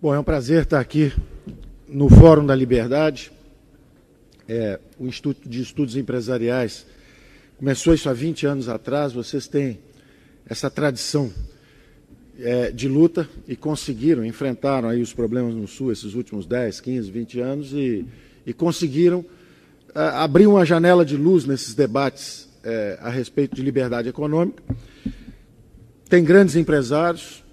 Bom, é um prazer estar aqui no Fórum da Liberdade. O Instituto de Estudos Empresariais começou isso há 20 anos atrás. Vocês têm essa tradição de luta e conseguiram, enfrentaram aí os problemas no Sul esses últimos 10, 15, 20 anos e conseguiram abrir uma janela de luz nesses debates a respeito de liberdade econômica. Tem grandes empresários,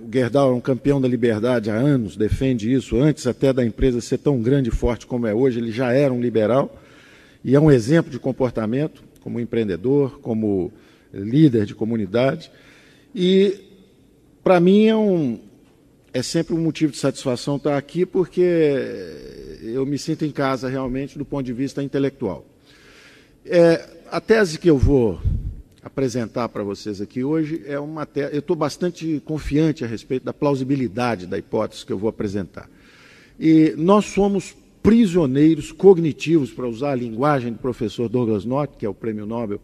o Gerdau é um campeão da liberdade há anos, defende isso, antes até da empresa ser tão grande e forte como é hoje, ele já era um liberal, e é um exemplo de comportamento, como empreendedor, como líder de comunidade, e para mim é sempre um motivo de satisfação estar aqui, porque eu me sinto em casa realmente do ponto de vista intelectual. A tese que eu vou apresentar para vocês aqui hoje é uma tese. Eu estou bastante confiante a respeito da plausibilidade da hipótese que eu vou apresentar. E nós somos prisioneiros cognitivos, para usar a linguagem do professor Douglas North, que é o prêmio Nobel,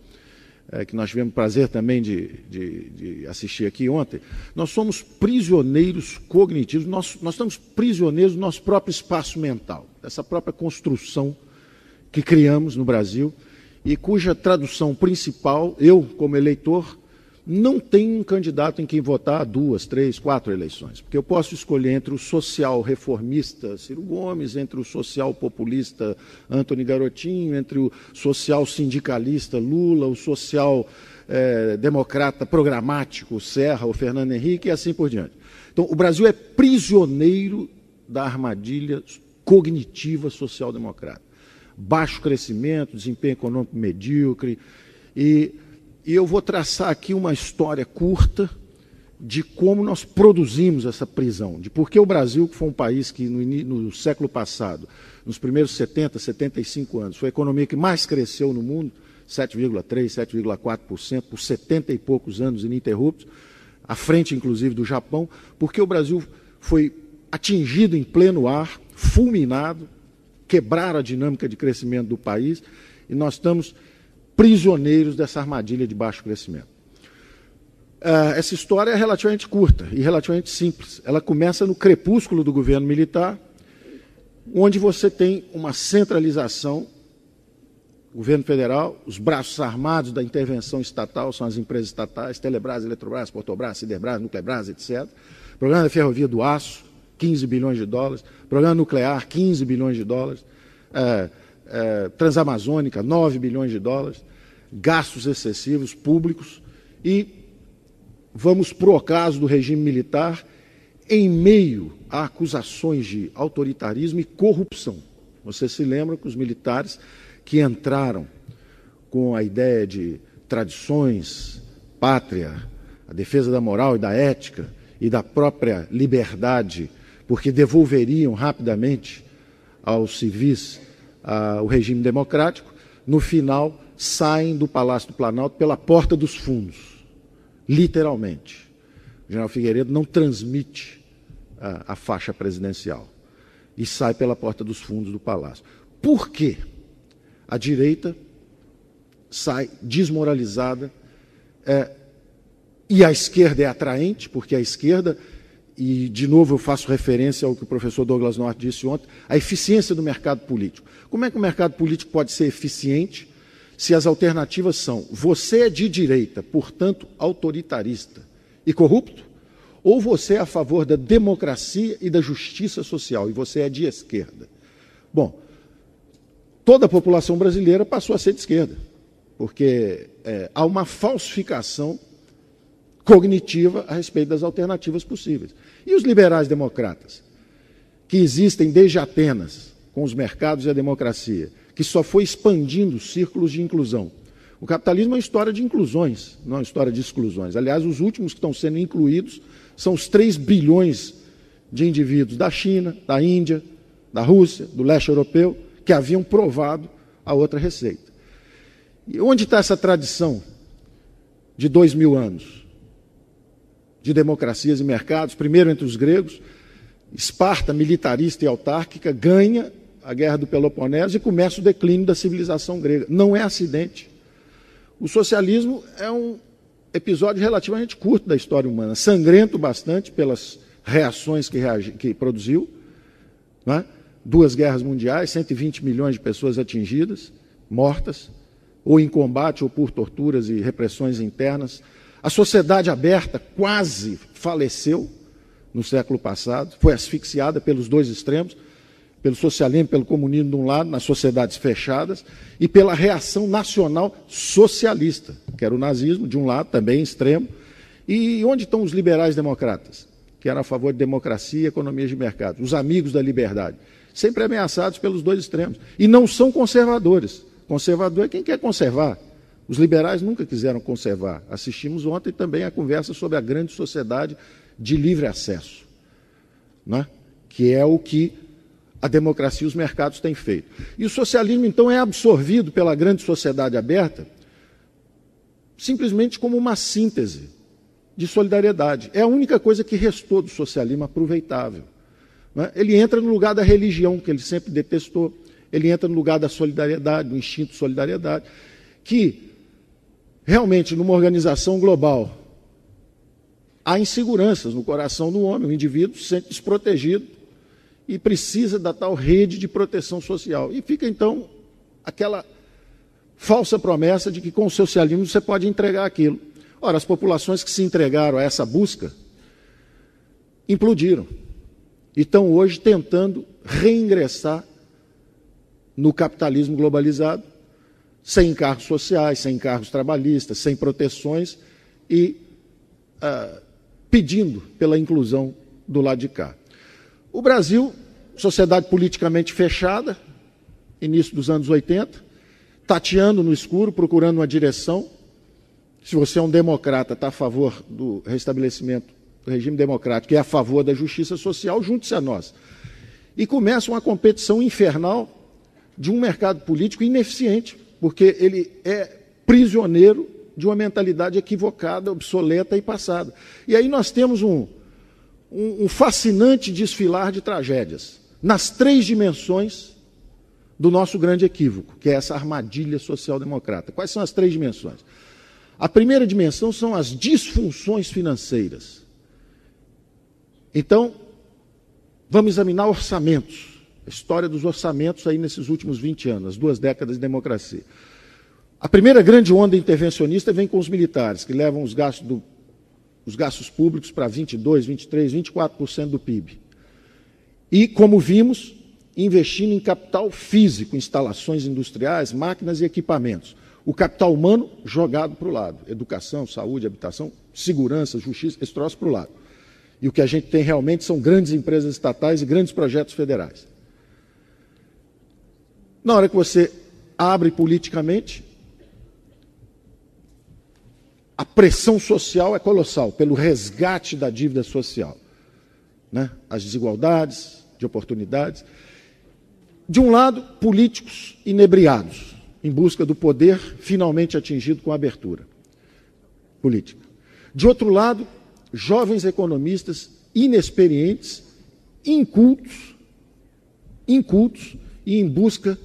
que nós tivemos o prazer também de assistir aqui ontem. Nós somos prisioneiros cognitivos, nós estamos prisioneiros do nosso próprio espaço mental, dessa própria construção que criamos no Brasil, e cuja tradução principal, eu, como eleitor, não tenho um candidato em quem votar 2, 3, 4 eleições, porque eu posso escolher entre o social reformista Ciro Gomes, entre o social populista Antony Garotinho, entre o social sindicalista Lula, o social democrata programático Serra ou Fernando Henrique e assim por diante. Então, o Brasil é prisioneiro da armadilha cognitiva social-democrata. Baixo crescimento, desempenho econômico medíocre, e eu vou traçar aqui uma história curta de como nós produzimos essa prisão, de por que o Brasil, que foi um país que no século passado, nos primeiros 70, 75 anos, foi a economia que mais cresceu no mundo, 7,3%, 7,4%, por 70 e poucos anos ininterruptos, à frente, inclusive, do Japão, porque o Brasil foi atingido em pleno ar, fulminado, quebraram a dinâmica de crescimento do país e nós estamos prisioneiros dessa armadilha de baixo crescimento. Essa história é relativamente curta e relativamente simples. Ela começa no crepúsculo do governo militar, onde você tem uma centralização, governo federal, os braços armados da intervenção estatal são as empresas estatais, Telebrás, Eletrobras, Portobras, Siderbras, Nuclebras, etc. Programa da Ferrovia do Aço, 15 bilhões de dólares, programa nuclear, 15 bilhões de dólares, Transamazônica, 9 bilhões de dólares, gastos excessivos públicos, e vamos para o ocaso do regime militar em meio a acusações de autoritarismo e corrupção. Você se lembra que os militares que entraram com a ideia de tradições, pátria, a defesa da moral e da ética e da própria liberdade, porque devolveriam rapidamente aos civis o regime democrático, no final saem do Palácio do Planalto pela porta dos fundos, literalmente. O general Figueiredo não transmite a faixa presidencial e sai pela porta dos fundos do Palácio. Por quê? A direita sai desmoralizada e a esquerda é atraente, porque a esquerda... E, de novo, eu faço referência ao que o professor Douglas North disse ontem, a eficiência do mercado político. Como é que o mercado político pode ser eficiente se as alternativas são você é de direita, portanto, autoritarista e corrupto, ou você é a favor da democracia e da justiça social, e você é de esquerda? Bom, toda a população brasileira passou a ser de esquerda, porque há uma falsificação cognitiva a respeito das alternativas possíveis. E os liberais democratas, que existem desde Atenas, com os mercados e a democracia, que só foi expandindo os círculos de inclusão. O capitalismo é uma história de inclusões, não é uma história de exclusões. Aliás, os últimos que estão sendo incluídos são os 3 bilhões de indivíduos da China, da Índia, da Rússia, do leste europeu, que haviam provado a outra receita. E onde está essa tradição de 2000 anos? De democracias e mercados, primeiro entre os gregos, Esparta, militarista e autárquica, ganha a Guerra do Peloponeso e começa o declínio da civilização grega. Não é acidente. O socialismo é um episódio relativamente curto da história humana, sangrento bastante pelas reações que produziu, não é? 2 guerras mundiais, 120 milhões de pessoas atingidas, mortas, ou em combate, ou por torturas e repressões internas. A sociedade aberta quase faleceu no século passado, foi asfixiada pelos 2 extremos, pelo socialismo, pelo comunismo de um lado, nas sociedades fechadas, e pela reação nacional socialista, que era o nazismo, de um lado, também extremo. E onde estão os liberais democratas, que eram a favor de democracia e economia de mercado, os amigos da liberdade, sempre ameaçados pelos 2 extremos. E não são conservadores. Conservador é quem quer conservar. Os liberais nunca quiseram conservar. Assistimos ontem também a conversa sobre a grande sociedade de livre acesso, né? Que é o que a democracia e os mercados têm feito. E o socialismo, então, é absorvido pela grande sociedade aberta simplesmente como uma síntese de solidariedade. É a única coisa que restou do socialismo aproveitável, né? Ele entra no lugar da religião, que ele sempre detestou. Ele entra no lugar da solidariedade, do instinto de solidariedade, que realmente, numa organização global, há inseguranças no coração do homem. O indivíduo se sente desprotegido e precisa da tal rede de proteção social. E fica, então, aquela falsa promessa de que com o socialismo você pode entregar aquilo. Ora, as populações que se entregaram a essa busca implodiram e estão hoje tentando reingressar no capitalismo globalizado, sem encargos sociais, sem encargos trabalhistas, sem proteções e pedindo pela inclusão do lado de cá. O Brasil, sociedade politicamente fechada, início dos anos 80, tateando no escuro, procurando uma direção. Se você é um democrata, está a favor do restabelecimento do regime democrático e é a favor da justiça social, junte-se a nós. E começa uma competição infernal de um mercado político ineficiente, porque ele é prisioneiro de uma mentalidade equivocada, obsoleta e passada. E aí nós temos um fascinante desfilar de tragédias, nas 3 dimensões do nosso grande equívoco, que é essa armadilha social-democrata. Quais são as 3 dimensões? A primeira dimensão são as disfunções financeiras. Então, vamos examinar orçamentos. A história dos orçamentos aí nesses últimos 20 anos, as 2 décadas de democracia. A primeira grande onda intervencionista vem com os militares, que levam os gastos públicos para 22%, 23%, 24% do PIB. E, como vimos, investindo em capital físico, instalações industriais, máquinas e equipamentos. O capital humano jogado para o lado. Educação, saúde, habitação, segurança, justiça, esse troço para o lado. E o que a gente tem realmente são grandes empresas estatais e grandes projetos federais. Na hora que você abre politicamente, a pressão social é colossal pelo resgate da dívida social, né? As desigualdades de oportunidades. De um lado, políticos inebriados, em busca do poder finalmente atingido com a abertura política. De outro lado, jovens economistas inexperientes, incultos e em busca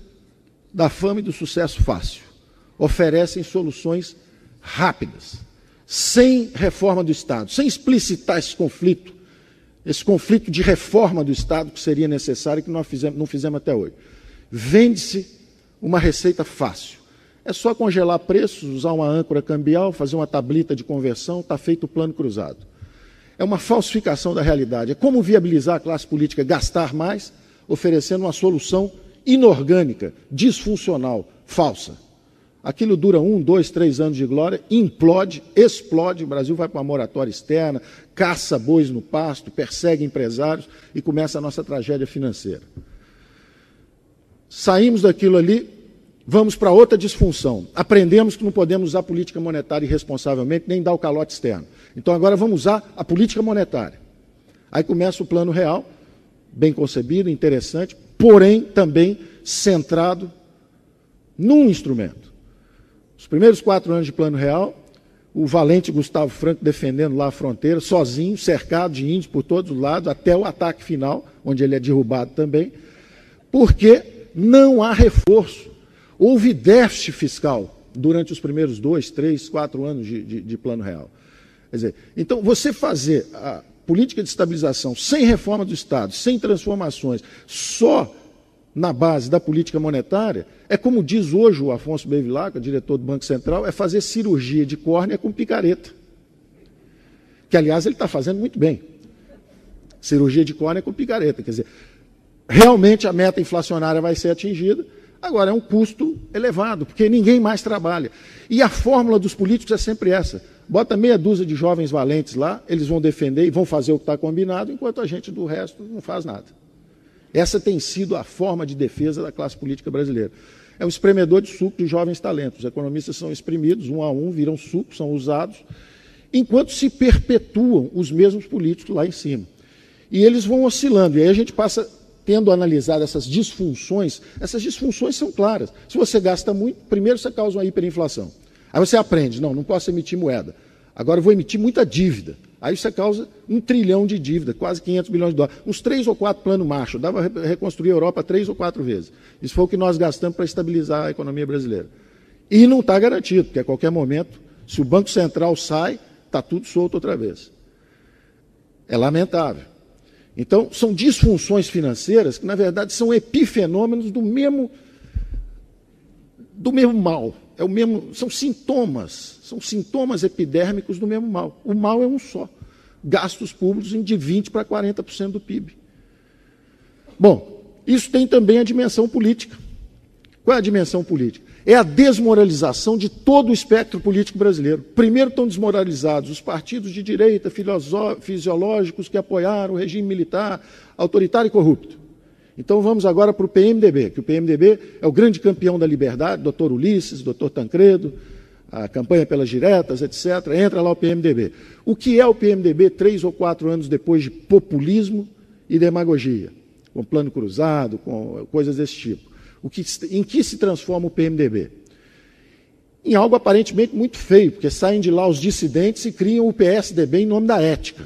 da fama e do sucesso fácil. Oferecem soluções rápidas, sem reforma do Estado, sem explicitar esse conflito de reforma do Estado que seria necessário e que nós não fizemos até hoje. Vende-se uma receita fácil. É só congelar preços, usar uma âncora cambial, fazer uma tablita de conversão, está feito o plano cruzado. É uma falsificação da realidade. É como viabilizar a classe política gastar mais, oferecendo uma solução inorgânica, disfuncional, falsa. Aquilo dura 1, 2, 3 anos de glória, implode, explode, o Brasil vai para uma moratória externa, caça bois no pasto, persegue empresários e começa a nossa tragédia financeira. Saímos daquilo ali, vamos para outra disfunção. Aprendemos que não podemos usar política monetária irresponsavelmente, nem dar o calote externo. Então agora vamos usar a política monetária. Aí começa o plano real, bem concebido, interessante, porém também centrado num instrumento. Os primeiros 4 anos de plano real, o valente Gustavo Franco defendendo lá a fronteira, sozinho, cercado de índios por todos os lados, até o ataque final, onde ele é derrubado também, porque não há reforço. Houve déficit fiscal durante os primeiros 2, 3, 4 anos de plano real. Quer dizer, então, você fazer política de estabilização sem reforma do Estado, sem transformações, só na base da política monetária, é como diz hoje o Afonso Bevilacqua, diretor do Banco Central, é fazer cirurgia de córnea com picareta. Que, aliás, ele está fazendo muito bem. Cirurgia de córnea com picareta. Quer dizer, realmente a meta inflacionária vai ser atingida, agora é um custo elevado, porque ninguém mais trabalha. E a fórmula dos políticos é sempre essa. Bota meia dúzia de jovens valentes lá, eles vão defender e vão fazer o que está combinado, enquanto a gente do resto não faz nada. Essa tem sido a forma de defesa da classe política brasileira. É um espremedor de suco de jovens talentos. Os economistas são exprimidos, um a um, viram suco, são usados, enquanto se perpetuam os mesmos políticos lá em cima. E eles vão oscilando, e aí a gente passa tendo analisado essas disfunções são claras. Se você gasta muito, primeiro você causa uma hiperinflação. Aí você aprende, não posso emitir moeda. Agora eu vou emitir muita dívida. Aí você causa 1 trilhão de dívida, quase 500 bilhões de dólares. Uns 3 ou 4 planos Marshall. Dava para reconstruir a Europa 3 ou 4 vezes. Isso foi o que nós gastamos para estabilizar a economia brasileira. E não está garantido, porque a qualquer momento, se o Banco Central sai, está tudo solto outra vez. É lamentável. Então, são disfunções financeiras que, na verdade, são epifenômenos do mesmo mal. São sintomas epidérmicos do mesmo mal. O mal é um só. Gastos públicos de 20% para 40% do PIB. Bom, isso tem também a dimensão política. Qual é a dimensão política? É a desmoralização de todo o espectro político brasileiro. Primeiro estão desmoralizados os partidos de direita fisiológicos que apoiaram o regime militar autoritário e corrupto. Então vamos agora para o PMDB, que o PMDB é o grande campeão da liberdade, doutor Ulisses, doutor Tancredo, a campanha pelas diretas, etc. Entra lá o PMDB. O que é o PMDB 3 ou 4 anos depois de populismo e demagogia? Com plano cruzado, com coisas desse tipo. Em que se transforma o PMDB? Em algo aparentemente muito feio, porque saem de lá os dissidentes e criam o PSDB em nome da ética.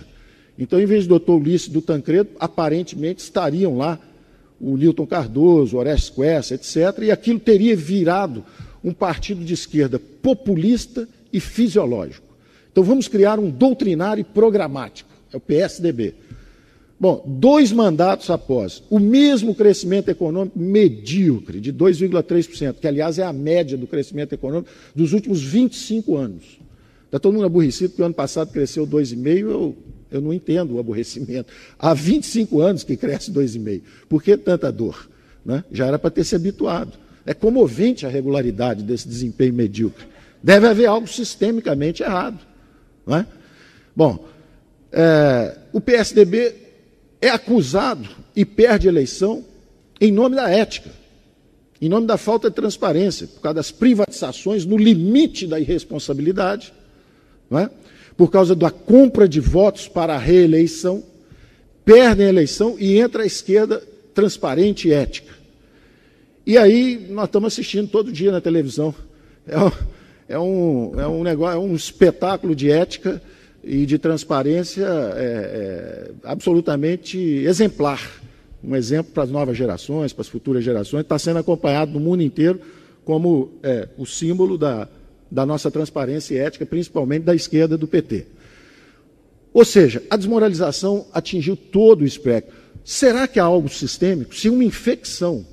Então, em vez do doutor Ulisses e do Tancredo, aparentemente estariam lá o Newton Cardoso, o Orestes Quercia, etc., e aquilo teria virado um partido de esquerda populista e fisiológico. Então vamos criar um doutrinário e programático, é o PSDB. Bom, 2 mandatos após, o mesmo crescimento econômico medíocre, de 2,3%, que aliás é a média do crescimento econômico dos últimos 25 anos. Está todo mundo aborrecido porque o ano passado cresceu 2,5%, eu não entendo o aborrecimento. Há 25 anos que cresce 2,5%. Por que tanta dor? Né? Já era para ter se habituado. É comovente a regularidade desse desempenho medíocre. Deve haver algo sistemicamente errado. Não é? Bom, o PSDB é acusado e perde eleição em nome da ética, em nome da falta de transparência, por causa das privatizações no limite da irresponsabilidade, não é? Por causa da compra de votos para a reeleição, perdem a eleição e entra a esquerda transparente e ética. E aí nós estamos assistindo todo dia na televisão. É um espetáculo de ética e de transparência absolutamente exemplar. Um exemplo para as novas gerações, para as futuras gerações, está sendo acompanhado no mundo inteiro como o símbolo da nossa transparência e ética, principalmente da esquerda do PT. Ou seja, a desmoralização atingiu todo o espectro. Será que há algo sistêmico? Se uma infecção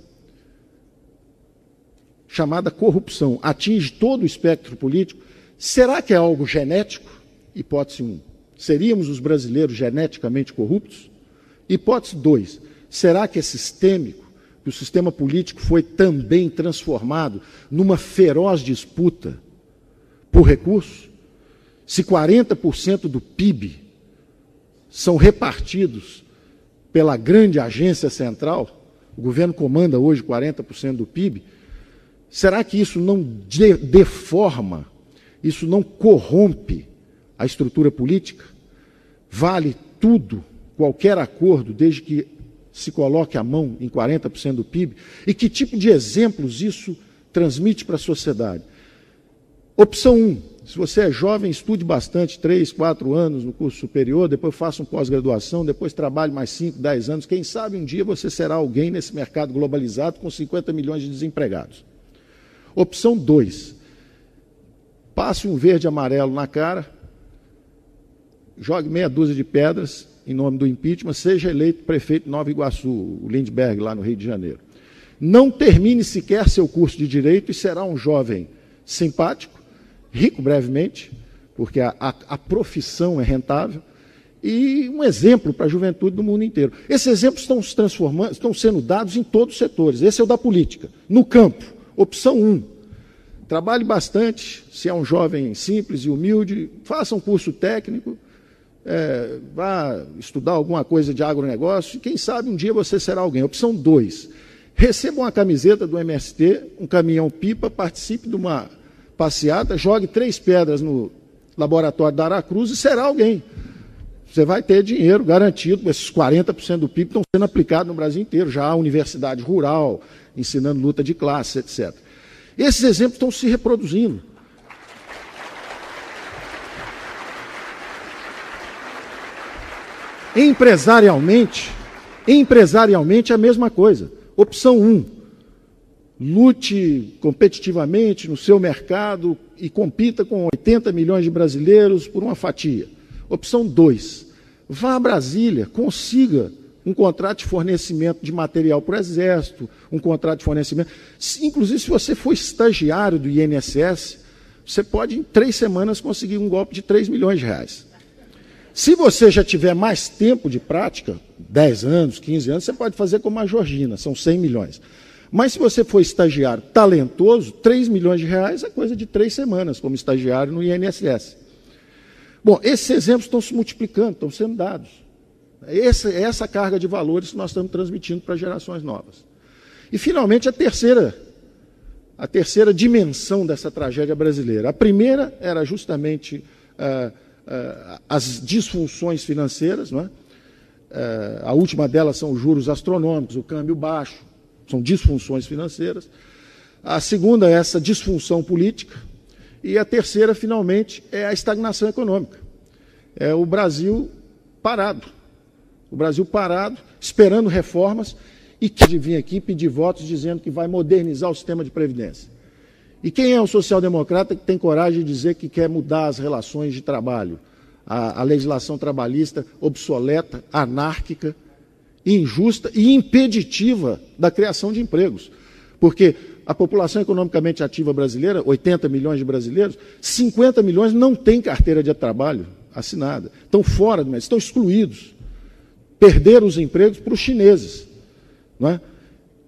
chamada corrupção atinge todo o espectro político, será que é algo genético? Hipótese 1. Seríamos os brasileiros geneticamente corruptos? Hipótese 2. Será que é sistêmico? Que o sistema político foi também transformado numa feroz disputa por recursos? Se 40% do PIB são repartidos pela grande agência central, o governo comanda hoje 40% do PIB, será que isso não deforma, isso não corrompe a estrutura política? Vale tudo, qualquer acordo, desde que se coloque a mão em 40% do PIB? E que tipo de exemplos isso transmite para a sociedade? Opção 1, se você é jovem, estude bastante, 3, 4 anos no curso superior, depois faça uma pós-graduação, depois trabalhe mais 5, 10 anos, quem sabe um dia você será alguém nesse mercado globalizado com 50 milhões de desempregados. Opção 2, passe um verde e amarelo na cara, jogue meia dúzia de pedras em nome do impeachment, seja eleito prefeito de Nova Iguaçu, o Lindbergh, lá no Rio de Janeiro. Não termine sequer seu curso de Direito e será um jovem simpático, rico brevemente, porque a profissão é rentável, e um exemplo para a juventude do mundo inteiro. Esses exemplos estão se transformando, estão sendo dados em todos os setores. Esse é o da política. No campo, opção 1. Trabalhe bastante, se é um jovem simples e humilde, faça um curso técnico, vá estudar alguma coisa de agronegócio, e quem sabe um dia você será alguém. Opção 2. Receba uma camiseta do MST, um caminhão-pipa, participe de uma passeata, jogue 3 pedras no laboratório da Aracruz e será alguém. Você vai ter dinheiro garantido, esses 40% do PIB estão sendo aplicados no Brasil inteiro, já há universidade rural, ensinando luta de classe, etc. Esses exemplos estão se reproduzindo. Empresarialmente é a mesma coisa. Opção 1, lute competitivamente no seu mercado e compita com 80 milhões de brasileiros por uma fatia. Opção 2, vá a Brasília, consiga um contrato de fornecimento de material para o Exército, um contrato de fornecimento. Inclusive, se você for estagiário do INSS, você pode, em 3 semanas, conseguir um golpe de 3 milhões de reais. Se você já tiver mais tempo de prática, 10 anos, 15 anos, você pode fazer como a Georgina, são 100 milhões. Mas se você for estagiário talentoso, 3 milhões de reais é coisa de 3 semanas, como estagiário no INSS. Bom, esses exemplos estão se multiplicando, estão sendo dados. Essa carga de valores que nós estamos transmitindo para gerações novas. E, finalmente, a terceira dimensão dessa tragédia brasileira. A primeira era justamente as disfunções financeiras, não é? A última delas são os juros astronômicos, o câmbio baixo, são disfunções financeiras. A segunda é essa disfunção política. E a terceira, finalmente, é a estagnação econômica. É o Brasil parado. O Brasil parado, esperando reformas, e que vir aqui pedir votos dizendo que vai modernizar o sistema de previdência. E quem é o social-democrata que tem coragem de dizer que quer mudar as relações de trabalho? A legislação trabalhista obsoleta, anárquica, injusta e impeditiva da criação de empregos. Porque a população economicamente ativa brasileira, 80 milhões de brasileiros, 50 milhões não têm carteira de trabalho assinada. Estão fora, estão excluídos. Perderam os empregos para os chineses. Não é?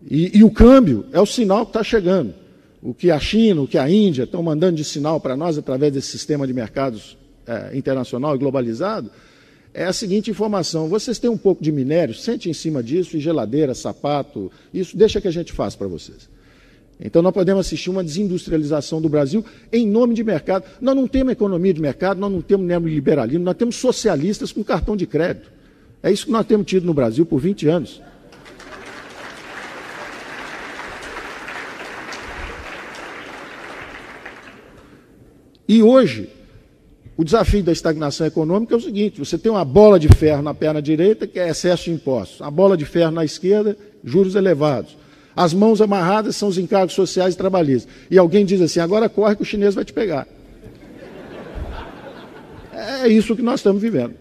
E o câmbio é o sinal que está chegando. O que a China, o que a Índia estão mandando de sinal para nós através desse sistema de mercados internacional e globalizado, é a seguinte informação: vocês têm um pouco de minério, sente em cima disso, e geladeira, sapato, isso deixa que a gente faça para vocês. Então nós podemos assistir uma desindustrialização do Brasil em nome de mercado. Nós não temos economia de mercado, nós não temos neoliberalismo, nós temos socialistas com cartão de crédito. É isso que nós temos tido no Brasil por 20 anos. E hoje, o desafio da estagnação econômica é o seguinte: você tem uma bola de ferro na perna direita, que é excesso de impostos, a bola de ferro na esquerda, juros elevados. As mãos amarradas são os encargos sociais e trabalhistas. E alguém diz assim: agora corre que o chinês vai te pegar. É isso que nós estamos vivendo.